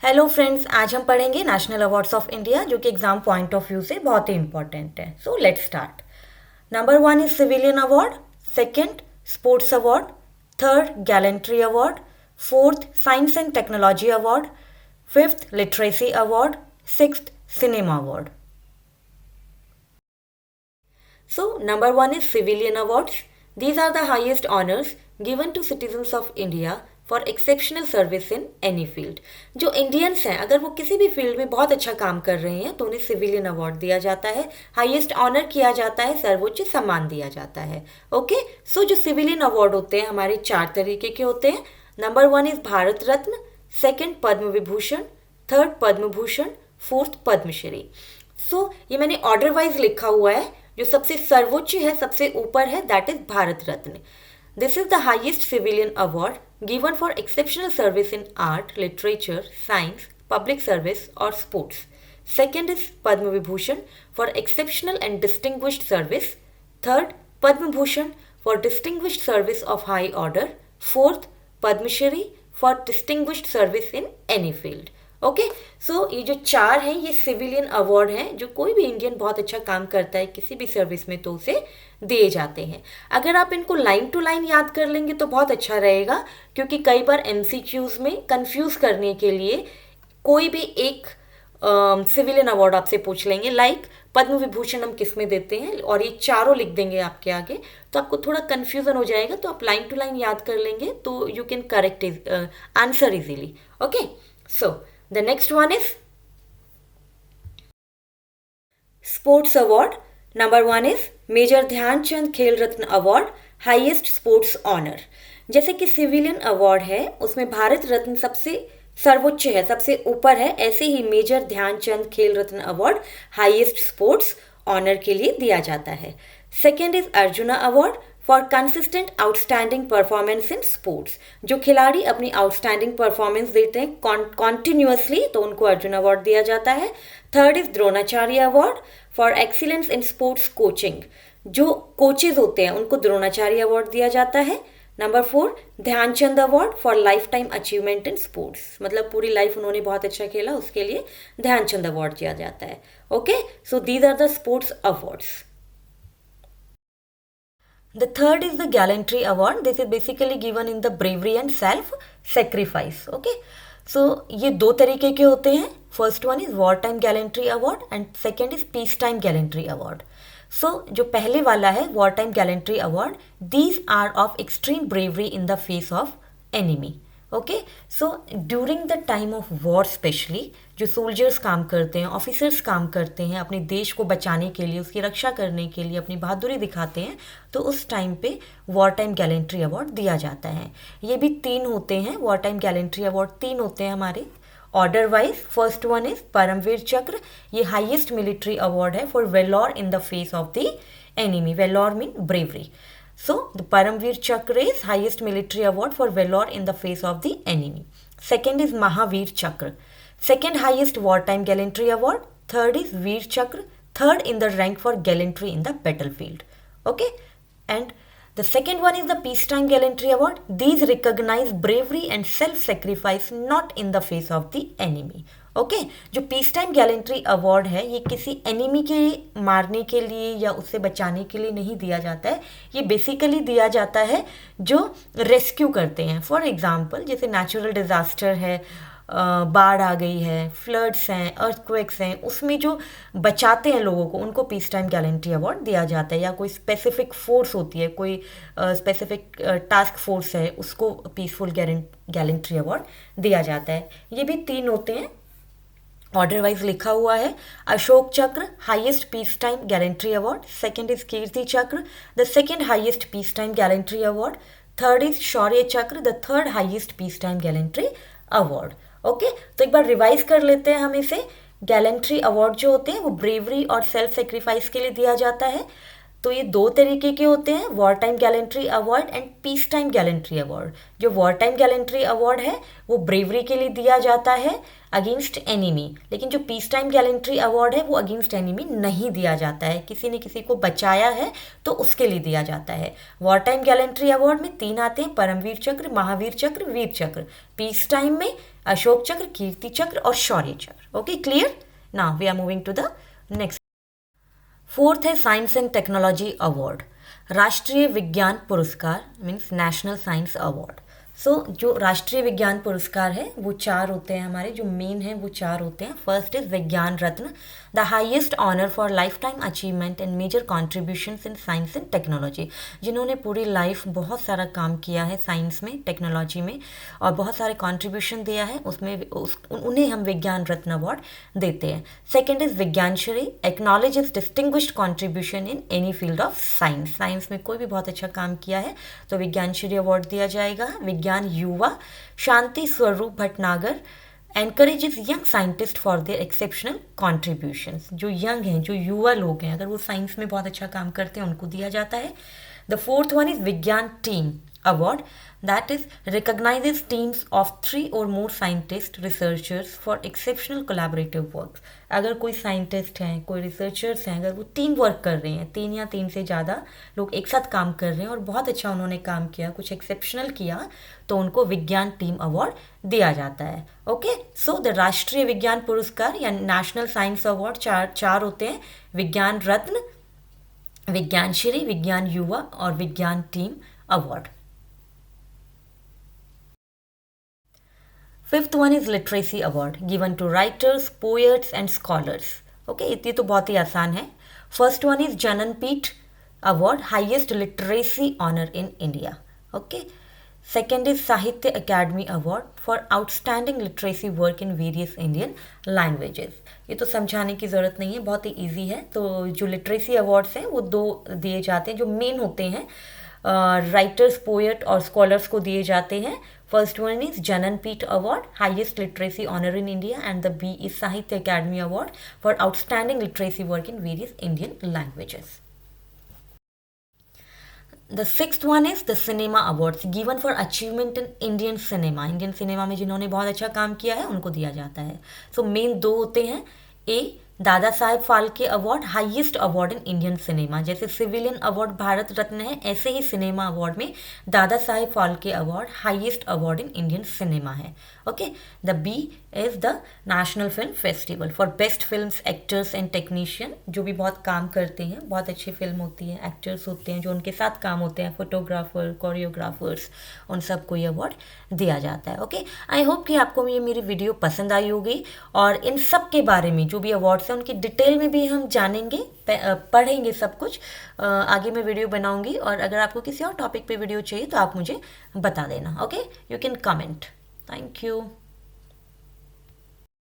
Hello friends, आज हम पढ़ेंगे नेशनल अवार्ड्स ऑफ इंडिया जो कि एग्जाम पॉइंट ऑफ व्यू से बहुत ही इंपॉर्टेंट है। So let's start. Number 1 is civilian award, second sports award, third gallantry award, fourth science and technology award, fifth literacy award, sixth cinema award. So, number one is civilian awards. These are the highest honors given to citizens of India for exceptional service in any field. जो Indians हैं अगर वो किसी भी field में बहुत अच्छा काम कर रहे हैं तो उन्हें सिविलियन अवार्ड दिया जाता है, हाईएस्ट ऑनर किया जाता है, सर्वोच्च सम्मान दिया जाता है। ओके, सो जो सिविलियन अवार्ड होते हैं हमारे 4 तरीके के होते हैं। Number 1 is Bharat Ratna, second Padma Vibhushan, third Padma Bhushan, fourth Padma Shri. So ये मैंने ऑर्डर वाइज लिखा हुआ है। जो सबसे सर्वोच्च है, सबसे ऊपर है, that is Bharat Ratna. This is the highest civilian award given for exceptional service in art, literature, science, public service और sports. Second is Padma Vibhushan for exceptional and distinguished service. Third Padma Bhushan for distinguished service of high order. Fourth Padma Shri for distinguished service in any field. Okay, so ये जो 4 हैं ये civilian award हैं जो कोई भी Indian बहुत अच्छा काम करता है किसी भी सर्विस में तो उसे दिए जाते हैं। अगर आप इनको लाइन टू लाइन याद कर लेंगे तो बहुत अच्छा रहेगा, क्योंकि कई बार एमसीक्यूज में कंफ्यूज करने के लिए कोई भी एक सिविलियन अवार्ड आपसे पूछ लेंगे, लाइक पद्म विभूषण हम किस में देते हैं, और ये चारों लिख देंगे आपके आगे, तो आपको थोड़ा कन्फ्यूजन हो जाएगा। तो आप लाइन टू लाइन याद कर लेंगे तो you can correct answer easily. Okay, so the next one is sports award. Number 1 is major Dhyan Chand Khel Ratna award, highest sports honour. जैसे कि सिविलियन अवार्ड है उसमें भारत रत्न सबसे सर्वोच्च है, सबसे ऊपर है, ऐसे ही major Dhyan Chand Khel Ratna award highest sports honour के लिए दिया जाता है। Second is arjuna award for consistent outstanding performance in sports. जो खिलाड़ी अपनी आउटस्टैंडिंग परफॉर्मेंस देते हैं कॉन्टिन्यूसली तो उनको अर्जुन अवार्ड दिया जाता है। Third is Dronacharya award for excellence in sports coaching. जो कोचेज होते हैं उनको द्रोणाचार्य अवार्ड दिया जाता है। Number 4 Dhyan Chand award for life time achievement in sports, मतलब पूरी लाइफ उन्होंने बहुत अच्छा खेला उसके लिए ध्यानचंद अवार्ड दिया जाता है। Okay, so these are the sports awards. The third is the Gallantry Award. This is basically given in the bravery and self-sacrifice. Okay. So ये 2 तरीके के होते हैं। First one is war time gallantry award and second is peace time gallantry award. So जो पहले वाला है war time gallantry award, these are of extreme bravery in the face of enemy. Okay, so during the time of war specially जो soldiers काम करते हैं, officers काम करते हैं अपने देश को बचाने के लिए, उसकी रक्षा करने के लिए अपनी बहादुरी दिखाते हैं, तो उस टाइम पे वॉर टाइम गैलेंट्री अवार्ड दिया जाता है। ये भी 3 होते हैं, वॉर टाइम गैलेंट्री अवार्ड 3 होते हैं हमारे order wise. First one is Paramvir Chakra, ये हाईएस्ट मिलिट्री अवार्ड है for valour in the face of the enemy. Valour mean bravery. So, the Paramveer Chakra is highest military award for valor in the face of the enemy. Second is Mahaveer Chakra. Second highest wartime gallantry award. Third is Veer Chakra. Third in the rank for gallantry in the battlefield. Okay? And the second one is the Peacetime Gallantry Award. These recognize bravery and self-sacrifice not in the face of the enemy. Okay, जो piece time gallantry award है ये किसी enemy के मारने के लिए या उससे बचाने के लिए नहीं दिया जाता है। ये बेसिकली दिया जाता है जो रेस्क्यू करते हैं। फॉर एग्जांपल जैसे नेचुरल डिज़ास्टर है, बाढ़ आ गई है, फ्लड्स हैं, अर्थक्वेक्स हैं, उसमें जो बचाते हैं लोगों को उनको पीस टाइम गैलेंट्री अवार्ड दिया जाता है। या कोई स्पेसिफिक फोर्स होती है, कोई स्पेसिफिक टास्क फोर्स है, उसको पीसफुल गैलेंट्री अवार्ड दिया जाता है। ये भी 3 होते हैं, ऑर्डर वाइज लिखा हुआ है। Ashok Chakra highest peace time gallantry award, second is Kirti Chakra the second highest peace time gallantry award, third is Shaurya Chakra the third highest peace time gallantry award. Okay, तो एक बार रिवाइज कर लेते हैं हम इसे। गैलेंट्री अवार्ड जो होते हैं वो ब्रेवरी और सेल्फ सेक्रीफाइस के लिए दिया जाता है। तो ये 2 तरीके के होते हैं, war time gallantry award and piece time gallantry award. जो वॉर टाइम गैलेंट्री अवार्ड है वो ब्रेवरी के लिए दिया जाता है अगेंस्ट एनिमी, लेकिन जो पीस टाइम गैलेंट्री अवार्ड है वो अगेंस्ट एनिमी नहीं दिया जाता है। किसी ने किसी को बचाया है तो उसके लिए दिया जाता है। वॉर टाइम गैलेंट्री अवार्ड में 3 आते हैं, परमवीर चक्र, महावीर चक्र, वीर चक्र। पीस टाइम में अशोक चक्र, कीर्ति चक्र और Shaurya Chakra. Okay, clear? Now we are moving to the next. Fourth है science and technology award, Rashtriya Vigyan Puraskar means national science award. So जो राष्ट्रीय विज्ञान पुरस्कार है वो 4 होते हैं हमारे, जो मेन है वो 4 होते हैं। First is Vigyan Ratna, the highest honour for life time achievement and major contributions in science and technology, जिन्होंने पूरी लाइफ बहुत सारा काम किया है साइंस में, टेक्नोलॉजी में और बहुत सारे कॉन्ट्रीब्यूशन दिया है उसमें, उन्हें हम विज्ञान रत्न अवार्ड देते हैं। सेकेंड इज विज्ञान Shri, acknowledge is distinguished contribution in any field of science, science में कोई भी बहुत अच्छा काम किया है तो विज्ञान श्री अवार्ड दिया जाएगा। विज्ञान युवा, Shanti Swarup Bhatnagar encourages young scientists for their exceptional contributions, जो यंग हैं, जो युवा लोग हैं, अगर वो साइंस में बहुत अच्छा काम करते हैं उनको दिया जाता है। द फोर्थ वन इज विज्ञान team award, that is recognizes teams of 3 or more scientists researchers for exceptional collaborative work। अगर कोई साइंटिस्ट हैं, कोई रिसर्चर्स हैं, अगर वो टीम वर्क कर रहे हैं, 3 या 3 से ज़्यादा लोग एक साथ काम कर रहे हैं और बहुत अच्छा उन्होंने काम किया, कुछ एक्सेप्शनल किया, तो उनको विज्ञान टीम अवार्ड दिया जाता है। ओके, सो द राष्ट्रीय विज्ञान पुरस्कार या नेशनल साइंस अवार्ड चार होते हैं, विज्ञान रत्न, विज्ञान श्री, विज्ञान युवा और Vigyan team award. Fifth one is literacy award given to writers, poets and scholars. Okay, इतनी तो बहुत ही आसान है। First one is Jnanpith award, highest literacy honour in India. Okay, second is Sahitya academy award for outstanding literacy work in various Indian languages. ये तो समझाने की ज़रूरत नहीं है, बहुत ही ईजी है। तो जो लिटरेसी अवार्ड्स हैं वो 2 दिए जाते हैं, जो मेन होते हैं राइटर्स, पोएट और स्कॉलर्स को दिए जाते हैं। First one is Jnanpith award, highest literacy honour in India, and the B is Sahitya academy award for outstanding literacy work in various Indian languages. The sixth one is the cinema awards given for achievement in Indian cinema। Indian cinema में जिन्होंने बहुत अच्छा काम किया है उनको दिया जाता है। सो मेन 2 होते हैं, a Dada Saheb Phalke award, highest award in Indian cinema. जैसे सिविलियन अवार्ड भारत रत्न है, ऐसे ही सिनेमा अवार्ड में Dada Saheb Phalke award highest award in Indian cinema है। Okay, the B is the national film festival for best films, actors and technician, जो भी बहुत काम करते हैं, बहुत अच्छी फिल्म होती है, एक्टर्स होते हैं जो उनके साथ काम होते हैं, फोटोग्राफर, कोरियोग्राफर्स, उन सबको ये अवार्ड दिया जाता है। ओके, आई होप कि आपको ये मेरी वीडियो पसंद आई होगी और इन सब के बारे में जो भी अवार्ड्स हैं उनकी डिटेल में भी हम जानेंगे, पढ़ेंगे सब कुछ। आगे मैं वीडियो बनाऊंगी और अगर आपको किसी और टॉपिक पे वीडियो चाहिए तो आप मुझे बता देना। Okay, you can comment. Thank you.